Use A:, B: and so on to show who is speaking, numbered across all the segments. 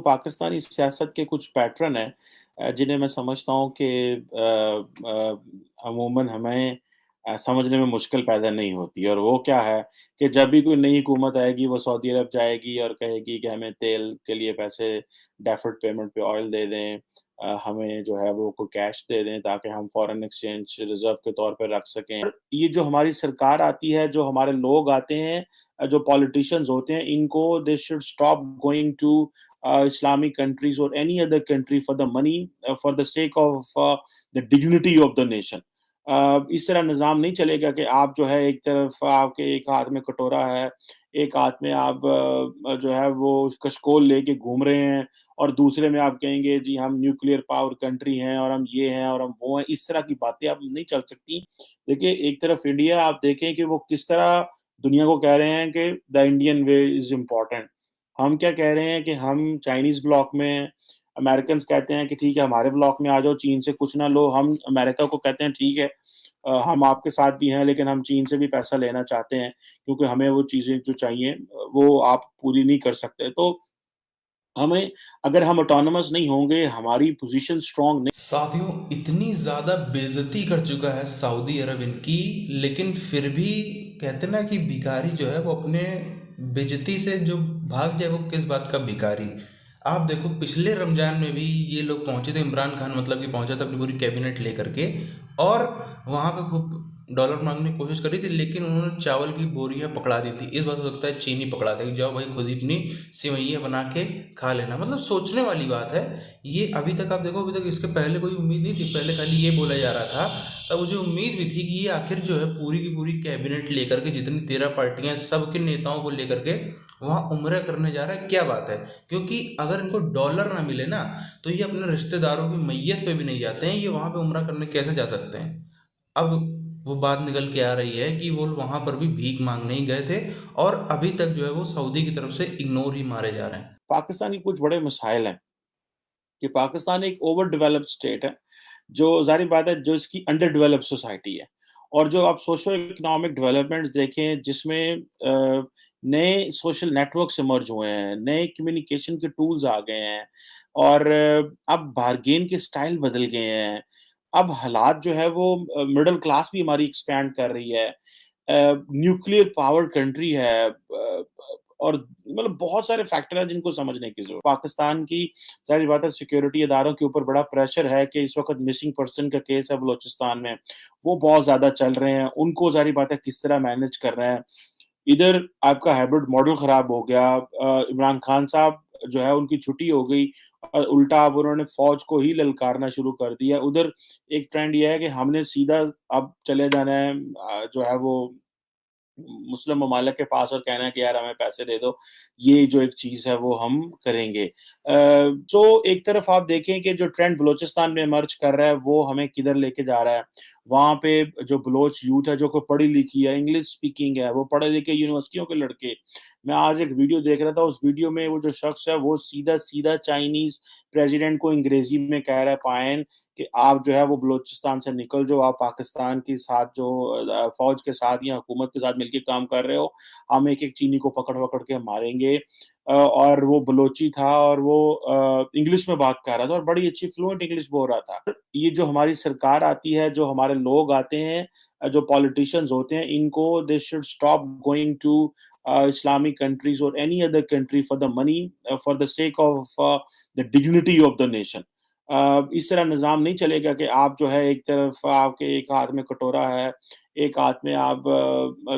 A: पाकिस्तानी सियासत के कुछ पैटर्न हैं जिन्हें मैं समझता हूँ कि अमूमन हमें समझने में मुश्किल पैदा नहीं होती और वो क्या है कि जब भी कोई नई हुकूमत आएगी वो सऊदी अरब जाएगी और कहेगी कि हमें तेल के लिए पैसे डेफर्ड पेमेंट पे ऑयल दे दें, हमें जो है वो कोई कैश दे दें ताकि हम फॉरेन एक्सचेंज रिज़र्व के तौर पे रख सकें। ये जो हमारी सरकार आती है, जो हमारे लोग आते हैं, जो पॉलिटिशियंस होते हैं, इनको they should stop going to Islamic countries or any other country for the money, for the sake of the dignity of the nation. इस तरह निज़ाम नहीं चलेगा कि आप जो है एक तरफ आपके एक हाथ में कटोरा है, एक हाथ में आप जो है वो कशकोल लेके घूम रहे हैं और दूसरे में आप कहेंगे जी हम न्यूक्लियर पावर कंट्री हैं और हम ये हैं और हम वो हैं। इस तरह की बातें अब नहीं चल सकती। देखिए, एक तरफ इंडिया आप देखें कि वो किस तरह दुनिया को कह रहे हैं कि the Indian way is important. हम क्या कह रहे हैं कि हम चाइनीज़ ब्लॉक में हैं, अमेरिकन्स कहते हैं कि ठीक है हमारे ब्लॉक में आ जाओ, चीन से कुछ ना लो। हम अमेरिका को कहते हैं ठीक है, हम आपके साथ भी हैं लेकिन हम चीन से भी पैसा लेना चाहते हैं क्योंकि हमें वो चीज़ें जो चाहिए वो आप पूरी नहीं कर सकते। तो हमें अगर हम ऑटोनोमस नहीं होंगे, हमारी पोज़ीशन स्ट्रॉन्ग नहीं।
B: साथियों, इतनी ज़्यादा बेइज्जती कर चुका है सऊदी अरब इनकी, लेकिन फिर भी कहते ना कि भिखारी जो है वो अपने बेइज्जती से जो भाग जाए वो किस बात का भिखारी। आप देखो, पिछले रमजान में भी ये लोग पहुंचे थे, इमरान खान मतलब कि पहुंचा था अपनी पूरी कैबिनेट लेकर के, और वहां पे खूब डॉलर मांगने की कोशिश करी थी, लेकिन उन्होंने चावल की बोरियां पकड़ा दी थी। इस बात हो सकता है चीनी पकड़ा दे कि जाओ भाई खुद ही अपनी सिवैयाँ बना के खा लेना। मतलब सोचने वाली बात है। ये अभी तक आप देखो, अभी तक इसके पहले कोई उम्मीद नहीं थी, पहले खाली ये बोला जा रहा था। तब मुझे उम्मीद भी थी कि ये आखिर जो है पूरी की पूरी कैबिनेट लेकर के, जितनी 13 पार्टियां, सबके नेताओं को लेकर के वहाँ उम्र करने जा रहा है। क्या बात है, क्योंकि अगर इनको डॉलर ना मिले ना तो ये अपने रिश्तेदारों की मैयत पे भी नहीं जाते हैं। ये वहाँ पे उम्र करने कैसे जा सकते हैं? अब वो बात निकल के आ रही है कि वो वहाँ पर भी भीख मांगने ही गए थे, और अभी तक जो है वो सऊदी की तरफ से इग्नोर ही मारे जा रहे हैं।
A: पाकिस्तान के कुछ बड़े मसाइल हैं कि पाकिस्तान एक ओवर डेवलप्ड स्टेट है, जो ज़ाहिर बात है जो इसकी अंडर डेवलप्ड सोसाइटी है। और जो आप सोशो इकोनॉमिक डेवलपमेंट्स देखें जिसमें नए सोशल नेटवर्क्स इमर्ज हुए हैं, नए कम्युनिकेशन के टूल्स आ गए हैं और अब बार्गेन के स्टाइल बदल गए हैं। अब हालात जो है वो मिडल क्लास भी हमारी एक्सपैंड कर रही है। न्यूक्लियर पावर कंट्री है, और मतलब बहुत सारे फैक्टर हैं जिनको समझने की ज़रूरत। पाकिस्तान की ज़ाहिर बात है सिक्योरिटी इदारों के ऊपर बड़ा प्रेशर है कि इस वक़्त मिसिंग पर्सन का केस है बलूचिस्तान में, वो बहुत ज़्यादा चल रहे हैं। उनको ज़ाहिर बात है किस तरह मैनेज कर रहे हैं। इधर आपका हाइब्रिड मॉडल खराब हो गया। इमरान खान साहब जो है उनकी छुट्टी हो गई और उल्टा अब उन्होंने फ़ौज को ही ललकारना शुरू कर दिया। उधर एक ट्रेंड ये है कि हमने सीधा अब चले जाना है जो है वो मुस्लिम ममालिक के पास और कहना है कि यार हमें पैसे दे दो, ये जो एक चीज़ है वो हम करेंगे। तो एक तरफ आप देखें कि जो ट्रेंड बलूचिस्तान में इमर्ज कर रहा है वो हमें किधर लेके जा रहा है। वहाँ पे जो बलोच यूथ है जो कोई पढ़ी-लिखी है, इंग्लिश स्पीकिंग है, वो पढ़े-लिखे यूनिवर्सिटियों के लड़के। मैं आज एक वीडियो देख रहा था, उस वीडियो में वो जो शख्स है वो सीधा-सीधा चाइनीज़ प्रेज़िडेंट को अंग्रेज़ी में कह रहा है पायन कि आप जो है वो बलूचिस्तान से निकल जाओ, आप पाकिस्तान के साथ जो फ़ौज के साथ या हुकूमत के साथ मिलके काम कर रहे हो, हम एक-एक चीनी को पकड़-पकड़ के मारेंगे। और वो बलोची था और वो इंग्लिश में बात कर रहा था और बड़ी अच्छी फ्लुएंट इंग्लिश बोल रहा था। ये जो हमारी सरकार आती है, जो हमारे लोग आते हैं, जो पॉलिटिशियंस होते हैं, इनको they should stop going to Islamic countries or any other country for the money, for the sake of the dignity of the nation. इस तरह निज़ाम नहीं चलेगा कि आप जो है एक तरफ आपके एक हाथ में कटोरा है, एक हाथ में आप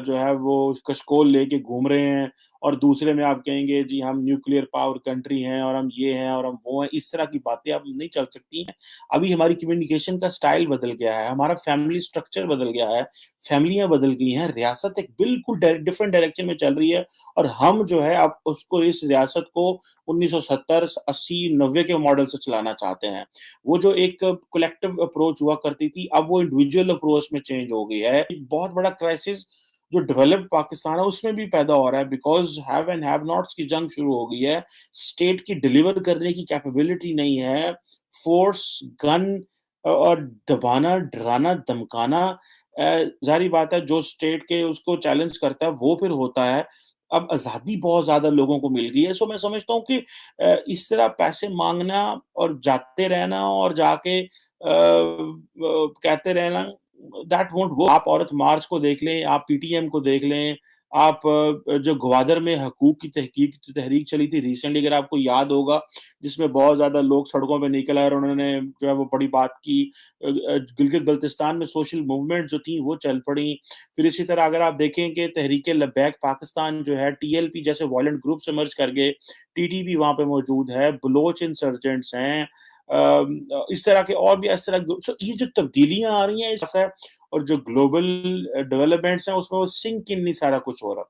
A: जो है वो कशकोल लेके घूम रहे हैं और दूसरे में आप कहेंगे जी हम न्यूक्लियर पावर कंट्री हैं और हम ये हैं और हम वो हैं। इस तरह की बातें अब नहीं चल सकती हैं। अभी हमारी कम्युनिकेशन का स्टाइल बदल गया है, हमारा फैमिली स्ट्रक्चर बदल गया है, फैमिलियाँ बदल गई हैं, रियासत एक बिल्कुल डिफरेंट डायरेक्शन में चल रही है और हम जो है अब उसको इस रियासत को 1970, 80, 90 के मॉडल से चलाना चाहते हैं। वो जो एक कलेक्टिव अप्रोच हुआ करती थी, अब वो इंडिविजुअल अप्रोच में चेंज हो गई है। एक बहुत बड़ा क्राइसिस जो डेवलप्ड पाकिस्तान है उसमें भी पैदा हो रहा है because have and have nots की जंग शुरू हो गई है। स्टेट की डिलीवर करने की कैपेबिलिटी नहीं है। फोर्स, गन और दबाना, डराना, धमकाना, ज़ाहिर-सी बात है जो स्टेट के उसको चैलेंज करता है वो फिर होता है। अब आज़ादी बहुत ज़्यादा लोगों को मिल गई है। सो मैं समझता हूँ कि इस तरह पैसे माँगना और जाते रहना और जाके कहते रहना, दैट वोंट वर्क। आप औरत मार्च को देख लें, आप पीटीएम को देख लें, आप जो ग्वादर में हकूक़ की तहरीक चली थी रिसेंटली, अगर आपको याद होगा, जिसमें बहुत ज़्यादा लोग सड़कों पे निकल आए और उन्होंने जो है वो बड़ी बात की। गिलगित-बल्तिस्तान में सोशल मूवमेंट जो थी वो चल पड़ी। फिर इसी तरह अगर आप देखें कि तहरीक लब्बैक पाकिस्तान जो है, टीएलपी जैसे वायलेंट ग्रुप्स इमर्ज कर गए, टीटीपी वहाँ पे मौजूद है, बलोच इंसर्जेंट्स हैं, इस तरह के और भी इस तरह सो ये जो तब्दीलियाँ आ रही हैं इस है, और जो ग्लोबल डेवलपमेंट्स हैं उसमें वो सिंक इन नहीं सारा कुछ हो रहा।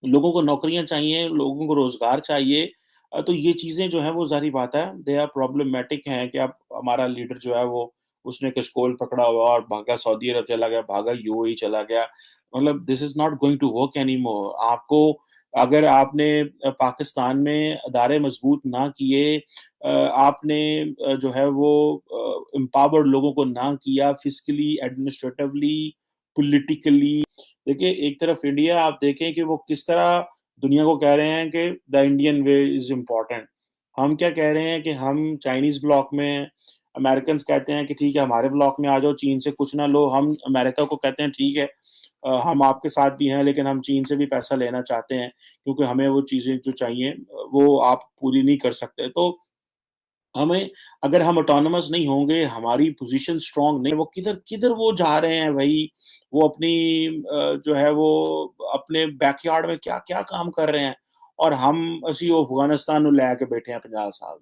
A: लोगों को नौकरियाँ चाहिए, लोगों को रोज़गार चाहिए। तो ये चीज़ें जो हैं वो ज़ाहिर बात है, दे आर प्रॉब्लमैटिक हैं कि अब हमारा लीडर जो है वो उसने कशकोल पकड़ा हुआ और भागा सऊदी अरब चला गया, भागा यूएई चला गया। मतलब this is not going to work anymore. आपको अगर आपने पाकिस्तान में अदारे मज़बूत ना किए, आपने जो है वो एम्पावर्ड लोगों को ना किया फिस्कली, एडमिनिस्ट्रेटिवली, पॉलिटिकली। देखिए, एक तरफ इंडिया आप देखें कि वो किस तरह दुनिया को कह रहे हैं कि the Indian way is important. हम क्या कह रहे हैं कि हम चाइनीज़ ब्लॉक में हैं, अमेरिकन्स कहते हैं कि ठीक है हमारे ब्लॉक में आ जाओ, चीन से कुछ ना लो। हम अमेरिका को कहते हैं ठीक है, हम आपके साथ भी हैं लेकिन हम चीन से भी पैसा लेना चाहते हैं क्योंकि हमें वो चीज़ें जो चाहिए वो आप पूरी नहीं कर सकते। तो हमें, अगर हम ऑटोनॉमस नहीं होंगे, हमारी पोज़ीशन स्ट्रॉन्ग नहीं, वो किधर-किधर वो जा रहे हैं भई। वो अपनी जो है वो अपने बैकयार्ड में क्या-क्या काम कर रहे हैं, और हम ਅਸੀਂ अफ़गानिस्तान ਨੂੰ ਲੈ के बैठे हैं 50 साल।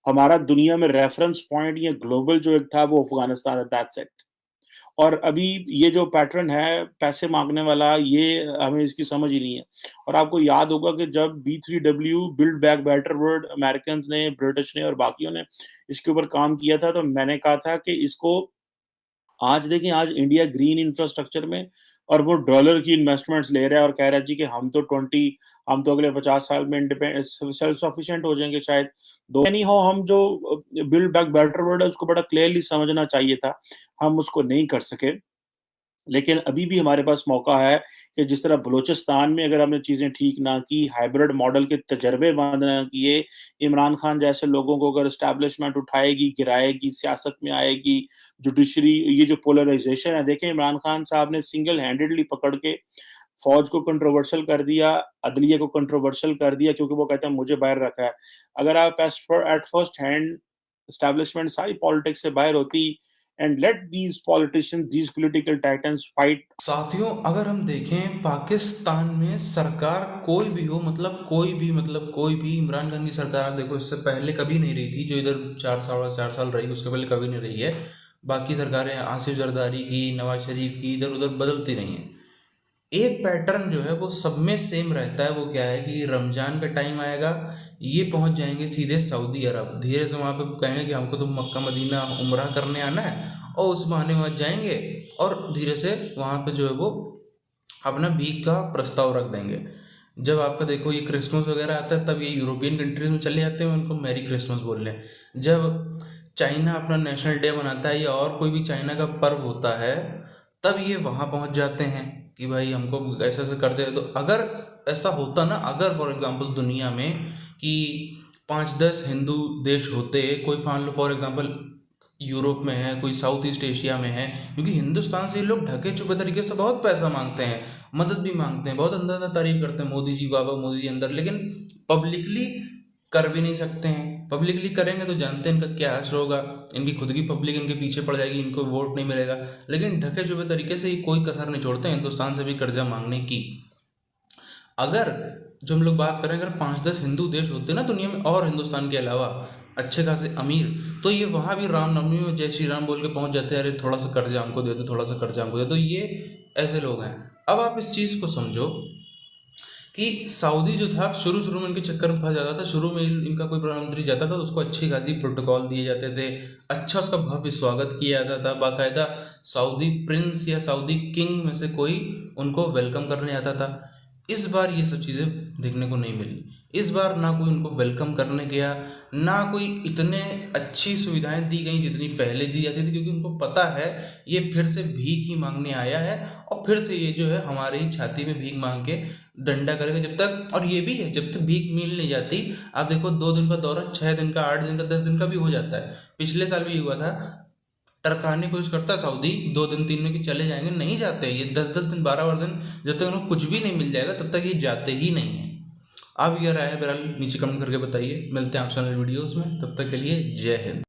A: हमारा दुनिया में रेफ़रेंस पॉइंट या ग्लोबल जो एक था वो अफ़गानिस्तान है, दैट्स इट। और अभी ये जो पैटर्न है पैसे माँगने वाला, ये हमें इसकी समझ ही नहीं है। और आपको याद होगा कि जब B3W build back better world Americans ने, ब्रिटिश ने और बाकियों ने इसके ऊपर काम किया था, तो मैंने कहा था कि इसको आज देखें, आज इंडिया ग्रीन इंफ्रास्ट्रक्चर में अरबों डॉलर की इन्वेस्टमेंट्स ले रहा है और कह रहा है जी कि हम तो अगले 50 साल में सेल्फ सफिशिएंट हो जाएँगे शायद। दो एनी हाउ, हम जो बिल्ड बैक बेटर वर्ल्ड है उसको बड़ा क्लियरली समझना चाहिए था। हम उसको नहीं कर सके। लेकिन अभी भी हमारे पास मौका है कि जिस तरह बलूचिस्तान में अगर हमने चीज़ें ठीक ना की, हाइब्रिड मॉडल के तजर्बे बंद ना किए, इमरान खान जैसे लोगों को अगर एस्टैब्लिशमेंट उठाएगी, गिराएगी, सियासत में आएगी, जुडिशरी, ये जो पोलराइज़ेशन है, देखें इमरान खान साहब ने सिंगल हैंडेडली पकड़ के फ़ौज को कंट्रोवर्शियल कर दिया, अदलिया को कंट्रोवर्शियल कर दिया क्योंकि वो कहते हैं मुझे बाहर रखा है। अगर आप एट फर्स्ट हैंड एस्टैब्लिशमेंट सारी पॉलिटिक्स से बाहर होती and let these politicians, these political titans fight.
B: साथियों, अगर हम देखें पाकिस्तान में सरकार कोई भी हो, मतलब कोई भी इमरान खान की सरकार, आप देखो इससे पहले कभी नहीं रही थी, जो इधर 4 साल रही उसके पहले कभी नहीं रही है। बाकी सरकारें आसिफ जरदारी की, नवाज शरीफ की, इधर उधर बदलती रही हैं। एक पैटर्न जो है वो सब में सेम रहता है। वो क्या है कि रमजान का टाइम आएगा, ये पहुंच जाएंगे सीधे सऊदी अरब। धीरे से वहाँ पे कहेंगे कि हमको तो मक्का मदीना उम्रा करने आना है, और उस बहाने वहाँ जाएंगे और धीरे से वहाँ पे जो है वो अपना भीख का प्रस्ताव रख देंगे। जब आपका देखो ये क्रिसमस वगैरह आता है, तब ये यूरोपियन कंट्रीज में चले जाते हैं, उनको मैरी क्रिसमस बोल रहे हैं। जब चाइना अपना नेशनल डे मनाता है या और कोई भी चाइना का पर्व होता है, तब ये वहाँ पहुँच जाते हैं कि भाई हमको ऐसे ऐसे कर्जे दे दो। अगर ऐसा होता ना, अगर फॉर एग्जांपल दुनिया में कि 5-10 हिंदू देश होते, कोई मान लो फॉर एग्जांपल यूरोप में है, कोई साउथ ईस्ट एशिया में है, क्योंकि हिंदुस्तान से ये लोग ढके छुपे तरीके से बहुत पैसा मांगते हैं, मदद भी मांगते हैं, बहुत अंदर अंदर तारीफ करते हैं, मोदी जी बाबा मोदी जी अंदर, लेकिन पब्लिकली कर भी नहीं सकते हैं। पब्लिकली करेंगे तो जानते हैं इनका क्या असर होगा, इनकी खुद की पब्लिक इनके पीछे पड़ जाएगी, इनको वोट नहीं मिलेगा। लेकिन ढके छुपे तरीके से ये कोई कसर नहीं छोड़ते हिंदुस्तान से भी कर्जा मांगने की। अगर जो हम लोग बात करें, अगर 5-10 हिंदू देश होते ना दुनिया में और हिंदुस्तान के अलावा अच्छे खासे अमीर, तो ये वहाँ भी रामनवमी में जय श्री राम बोल के पहुँच जाते हैं, अरे थोड़ा सा कर्जा हमको दे दो, थोड़ा सा कर्जा हमको दे दो। ये ऐसे लोग हैं। अब आप इस चीज़ को समझो कि सऊदी जो था शुरू शुरू में इनके चक्कर में फंस जाता था। शुरू में इनका कोई प्रधानमंत्री जाता था तो उसको अच्छी खासी प्रोटोकॉल दिए जाते थे, अच्छा उसका भव्य स्वागत किया जाता था, बाकायदा सऊदी प्रिंस या सऊदी किंग में से कोई उनको वेलकम करने आता था। इस बार ये सब चीज़ें देखने को नहीं मिली। इस बार ना कोई उनको वेलकम करने गया, ना कोई इतने अच्छी सुविधाएं दी गई जितनी पहले दी जाती थी, क्योंकि उनको पता है ये फिर से भीख ही मांगने आया है और फिर से ये जो है हमारी छाती में भीख मांग के डंडा करेगा जब तक। और ये भी है, जब तक भीख मिल नहीं जाती, आप देखो 2 दिन का दौरा 6 दिन का, 8 दिन का, 10 दिन का भी हो जाता है। पिछले साल भी हुआ था। टरकाने की कोशिश करता है सऊदी 2 दिन 3 दिन में कि चले जाएंगे, नहीं जाते ये 10 10 दिन 12 12 दिन, जब तक उन्हें कुछ भी नहीं मिल जाएगा तब तक ये जाते ही नहीं है। आप ये राय है बहरहाल नीचे कमेंट करके बताइए। मिलते हैं आपसे अगले वीडियोस में, तब तक के लिए जय हिंद।